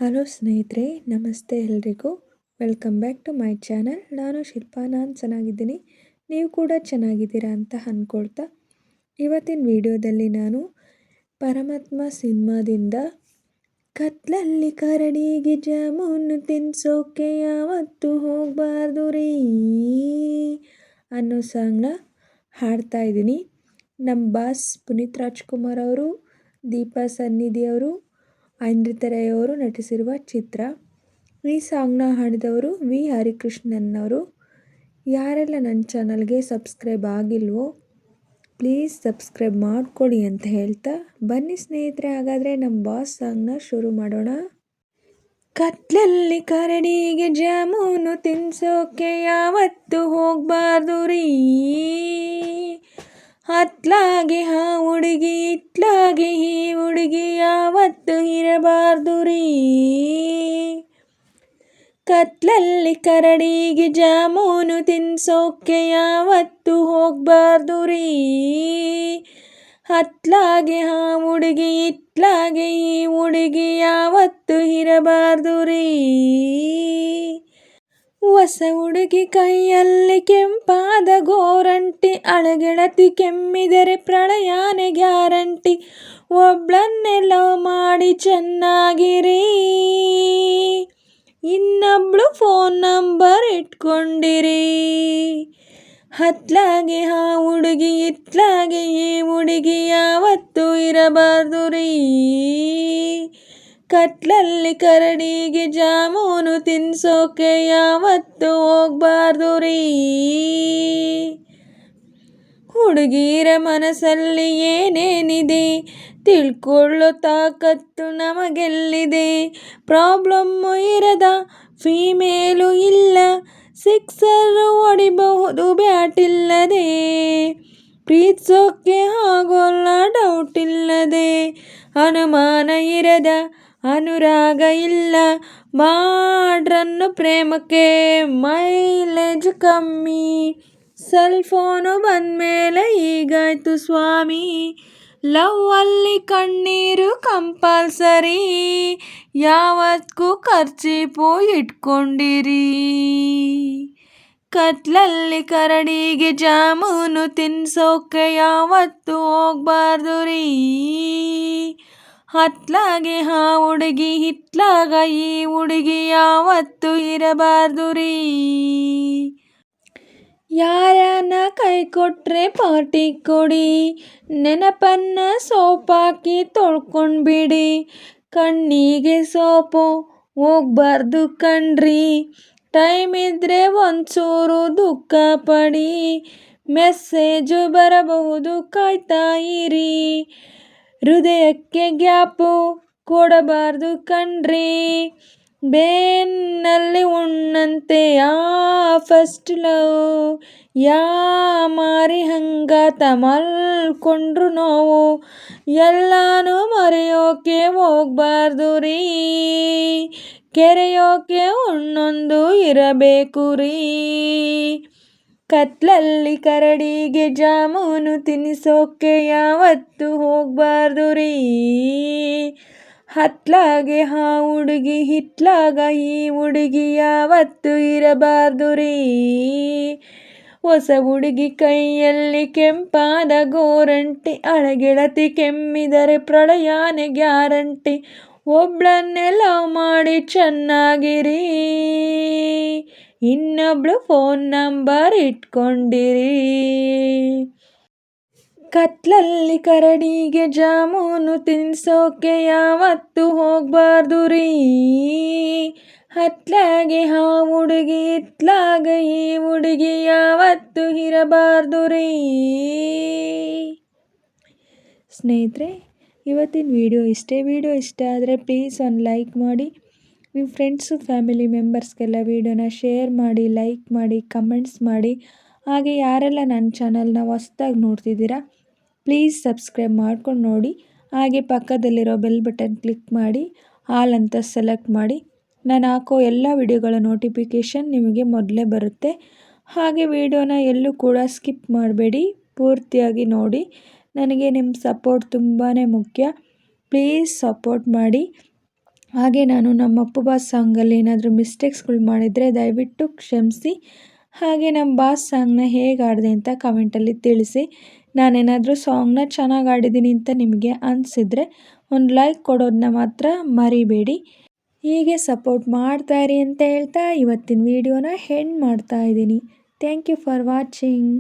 Hello ಸ್ನೇಹಿತರೆ, ನಮಸ್ತೆ ಎಲ್ರಿಗೂ. Welcome back to my channel. ನಾನು ಶಿಲ್ಪಾ. ನಾನು ಚೆನ್ನಾಗಿದ್ದೀನಿ, ನೀವು ಕೂಡ ಚೆನ್ನಾಗಿದ್ದೀರಾ ಅಂತ ಅಂದ್ಕೊಳ್ತಾ ಇವತ್ತಿನ ವಿಡಿಯೋದಲ್ಲಿ ನಾನು ಪರಮಾತ್ಮ ಸಿನಿಮಾದಿಂದ ಕತ್ಲಲ್ಲಿ ಕರಡಿಗೆ ಜಾಮೂನು ತಿನ್ಸೋಕೆ ಯಾವತ್ತೂ ಹೋಗಬಾರ್ದು ರೀ ಅನ್ನೋ ಸಾಂಗ್ನ ಹಾಡ್ತಾ ಇದ್ದೀನಿ. ನಮ್ಮ ಬಾಸ್ ಪುನೀತ್ ರಾಜ್ಕುಮಾರ್ ಅವರು, ದೀಪಾ ಸನ್ನಿಧಿ ಅವರು, ಐಂದ್ರಿತಾ ರೈ ಅವರು ನಟಿಸಿರುವ ಚಿತ್ರ. ಈ ಸಾಂಗ್ನ ಹಾಡಿದವರು ವಿ ಹರಿಕೃಷ್ಣನ್ ಅವರು. ಯಾರೆಲ್ಲ ನನ್ನ ಚಾನಲ್ಗೆ ಸಬ್ಸ್ಕ್ರೈಬ್ ಆಗಿಲ್ವೋ ಪ್ಲೀಸ್ ಸಬ್ಸ್ಕ್ರೈಬ್ ಮಾಡ್ಕೊಳ್ಳಿ ಅಂತ ಹೇಳ್ತಾ ಬನ್ನಿ ಸ್ನೇಹಿತರೆ, ಹಾಗಾದರೆ ನಮ್ಮ ಬಾಸ್ ಸಾಂಗ್ನ ಶುರು ಮಾಡೋಣ. ಕತ್ಲಲ್ಲಿ ಕರಡಿಗೆ ಜಾಮೂನು ತಿನ್ಸೋಕೆ ಯಾವತ್ತೂ ಹೋಗಬಾರ್ದು ರೀ, ಅತ್ಲಾಗೆ ಆ ಹುಡುಗಿ ಇತ್ಲಾಗೆ ಈ ಹುಡುಗಿ ಯಾವತ್ತೂ ಇರಬಾರ್ದು ರೀ. ಕತ್ಲಲ್ಲಿ ಕರಡಿಗೆ ಜಾಮೂನು ತಿನ್ಸೋಕೆ ಯಾವತ್ತೂ ಹೋಗಬಾರ್ದು ರೀ, ಅತ್ಲಾಗೆ ಆ ಹುಡುಗಿ ಇತ್ಲಾಗೆ ಈ ಹುಡುಗಿ ಯಾವತ್ತೂ ಇರಬಾರ್ದು ರೀ. ಹೊಸ ಹುಡುಗಿ ಕೈಯಲ್ಲಿ ಕೆಂಪಾದ ಗೋರಂಟಿ, ಅಳಗೆಳತಿ ಕೆಮ್ಮಿದರೆ ಪ್ರಳಯನೇ ಗ್ಯಾರಂಟಿ. ಒಬ್ಳನ್ನೇ ಲವ್ ಮಾಡಿ ಚೆನ್ನಾಗಿರಿ, ಇನ್ನೊಬ್ಳು ಫೋನ್ ನಂಬರ್ ಇಟ್ಕೊಂಡಿರಿ. ಹತ್ಲಾಗೆ ಆ ಹುಡುಗಿ ಇತ್ಲಾಗೆ ಈ ಹುಡುಗಿ ಯಾವತ್ತೂ ಇರಬಾರ್ದು ರೀ. ಕತ್ಲಲ್ಲಿ ಕರಡಿಗೆ ಜಾಮೂನು ತಿನ್ಸೋಕೆ ಯಾವತ್ತೂ ಹೋಗಬಾರ್ದು ರೀ. ಹುಡುಗಿರ ಮನಸ್ಸಲ್ಲಿ ಏನೇನಿದೆ ತಿಳ್ಕೊಳ್ಳೋ ತಾಕತ್ತು ನಮಗೆಲ್ಲಿದೆ. ಪ್ರಾಬ್ಲಮ್ಮು ಇರದ ಫೀಮೇಲು ಇಲ್ಲ, ಸಿಕ್ಸರ್ ಹೊಡಿಬಹುದು ಬ್ಯಾಟ್ ಇಲ್ಲದೆ. ಪ್ರೀತಿಸೋಕೆ ಆಗೋಲ್ಲ ಡೌಟ್ ಇಲ್ಲದೆ, ಅನುಮಾನ ಇರದ ಅನುರಾಗ ಇಲ್ಲ. ಮಾಡ್ರನ್ನು ಪ್ರೇಮಕ್ಕೆ ಮೈಲೇಜ್ ಕಮ್ಮಿ, ಸೆಲ್ ಫೋನು ಬಂದಮೇಲೆ ಹೀಗಾಯ್ತು ಸ್ವಾಮಿ. ಲವ್ ಅಲ್ಲಿ ಕಣ್ಣೀರು ಕಂಪಲ್ಸರಿ, ಯಾವತ್ತೂ ಖರ್ಚೀಪು ಇಟ್ಕೊಂಡಿರಿ. ಕತ್ಲಲ್ಲಿ ಕರಡಿಗೆ ಜಾಮೂನು ತಿನ್ಸೋಕೆ ಯಾವತ್ತೂ ಹೋಗಬಾರ್ದು ರೀ, ಅತ್ಲಾಗೆ ಆ ಹುಡುಗಿ ಹಿತ್ಲಾಗ ಈ ಹುಡುಗಿ ಯಾವತ್ತೂ ಇರಬಾರ್ದು ರೀ. ಯಾರನ್ನ ಕೈ ಕೊಟ್ರೆ ಪಾರ್ಟಿ ಕೊಡಿ, ನೆನಪನ್ನ ಸೋಪಾಕಿ ತೊಳ್ಕೊಂಡ್ಬಿಡಿ. ಕಣ್ಣಿಗೆ ಸೋಪು ಹೋಗ್ಬಾರ್ದು ಕಣ್ರಿ, ಟೈಮ್ ಇದ್ರೆ ಒಂಚೂರು ದುಃಖ ಪಡಿ. ಮೆಸೇಜು ಬರಬಹುದು ಕಾಯ್ತಾ ಇರಿ, ಹೃದಯಕ್ಕೆ ಗ್ಯಾಪು ಕೊಡಬಾರ್ದು ಕಣ್ರಿ. ಬೆನ್ನಲ್ಲಿ ಉಣ್ಣಂತೆ ಆ ಫಸ್ಟ್ ಲವ್, ಯಾ ಮಾರಿ ಹಂಗಾತ ಮಲ್ಕೊಂಡ್ರು ನೋವು. ಎಲ್ಲಾನು ಮರೆಯೋಕೆ ಹೋಗಬಾರ್ದು ರೀ, ಕೆರೆಯೋಕೆ ಒಂದೊಂದು ಇರಬೇಕು ರೀ. ಕತ್ಲಲ್ಲಿ ಕರಡಿಗೆ ಜಾಮೂನು ತಿನ್ನಿಸೋಕೆ ಯಾವತ್ತೂ ಹೋಗಬಾರ್ದು ರೀ, ಹತ್ಲಾಗೆ ಆ ಹುಡುಗಿ ಹಿತ್ಲಾಗ ಈ ಹುಡುಗಿ ಯಾವತ್ತೂ ಇರಬಾರ್ದು ರೀ. ಹೊಸ ಹುಡುಗಿ ಕೈಯಲ್ಲಿ ಕೆಂಪಾದ ಗೋರಂಟಿ, ಅಳಗೆಳತಿ ಕೆಮ್ಮಿದರೆ ಪ್ರಳಯನೇ ಗ್ಯಾರಂಟಿ. ಒಬ್ಳನ್ನೇ ಲವ್ ಮಾಡಿ ಚೆನ್ನಾಗಿರಿ, ಇನ್ನೊಬ್ಳು ಫೋನ್ ನಂಬರ್ ಇಟ್ಕೊಂಡಿರಿ. ಕತ್ಲಲ್ಲಿ ಕರಡಿಗೆ ಜಾಮೂನು ತಿನ್ಸೋಕೆ ಯಾವತ್ತೂ ಹೋಗಬಾರ್ದು ರೀ, ಹತ್ಲಾಗೆ ಆ ಹುಡುಗಿ ಇತ್ಲಾಗ ಈ ಹುಡುಗಿ ಯಾವತ್ತೂ ಇರಬಾರ್ದು ರೀ. ಸ್ನೇಹಿತರೆ, ಇವತ್ತಿನ ವಿಡಿಯೋ ಇಷ್ಟೇ. ವಿಡಿಯೋ ಇಷ್ಟ ಆದರೆ ಪ್ಲೀಸ್ ಒಂದು ಲೈಕ್ ಮಾಡಿ, ನಿಮ್ಮ ಫ್ರೆಂಡ್ಸು ಫ್ಯಾಮಿಲಿ ಮೆಂಬರ್ಸ್ಗೆಲ್ಲ ವಿಡಿಯೋನ ಶೇರ್ ಮಾಡಿ, ಲೈಕ್ ಮಾಡಿ, ಕಮೆಂಟ್ಸ್ ಮಾಡಿ. ಹಾಗೆ ಯಾರೆಲ್ಲ ನನ್ನ ಚಾನಲ್ನ ಹೊಸ್ದಾಗಿ ನೋಡ್ತಿದ್ದೀರಾ ಪ್ಲೀಸ್ ಸಬ್ಸ್ಕ್ರೈಬ್ ಮಾಡ್ಕೊಂಡು ನೋಡಿ. ಹಾಗೆ ಪಕ್ಕದಲ್ಲಿರೋ ಬೆಲ್ ಬಟನ್ ಕ್ಲಿಕ್ ಮಾಡಿ ಆಲ್ ಅಂತ ಸೆಲೆಕ್ಟ್ ಮಾಡಿ, ನಾನು ಹಾಕೋ ಎಲ್ಲ ವಿಡಿಯೋಗಳ ನೋಟಿಫಿಕೇಷನ್ ನಿಮಗೆ ಮೊದಲೇ ಬರುತ್ತೆ. ಹಾಗೆ ವಿಡಿಯೋನ ಎಲ್ಲೂ ಕೂಡ ಸ್ಕಿಪ್ ಮಾಡಬೇಡಿ, ಪೂರ್ತಿಯಾಗಿ ನೋಡಿ. ನನಗೆ ನಿಮ್ಮ ಸಪೋರ್ಟ್ ತುಂಬಾ ಮುಖ್ಯ, ಪ್ಲೀಸ್ ಸಪೋರ್ಟ್ ಮಾಡಿ. ಹಾಗೆ ನಾನು ನಮ್ಮ ಅಪ್ಪು ಬಾಸ್ ಸಾಂಗಲ್ಲಿ ಏನಾದರೂ ಮಿಸ್ಟೇಕ್ಸ್ಗಳು ಮಾಡಿದರೆ ದಯವಿಟ್ಟು ಕ್ಷಮಿಸಿ. ಹಾಗೆ ನಮ್ಮ ಬಾಸ್ ಸಾಂಗ್ನ ಹೇಗೆ ಆಡಿದೆ ಅಂತ ಕಮೆಂಟಲ್ಲಿ ತಿಳಿಸಿ. ನಾನೇನಾದರೂ ಸಾಂಗ್ನ ಚೆನ್ನಾಗಿ ಆಡಿದ್ದೀನಿ ಅಂತ ನಿಮಗೆ ಅನಿಸಿದರೆ ಒಂದು ಲೈಕ್ ಕೊಡೋದನ್ನ ಮಾತ್ರ ಮರಿಬೇಡಿ. ಹೀಗೆ ಸಪೋರ್ಟ್ ಮಾಡ್ತಾಯಿರಿ ಅಂತ ಹೇಳ್ತಾ ಇವತ್ತಿನ ವಿಡಿಯೋನ ಎಂಡ್ ಮಾಡ್ತಾ ಇದ್ದೀನಿ. Thank you for watching.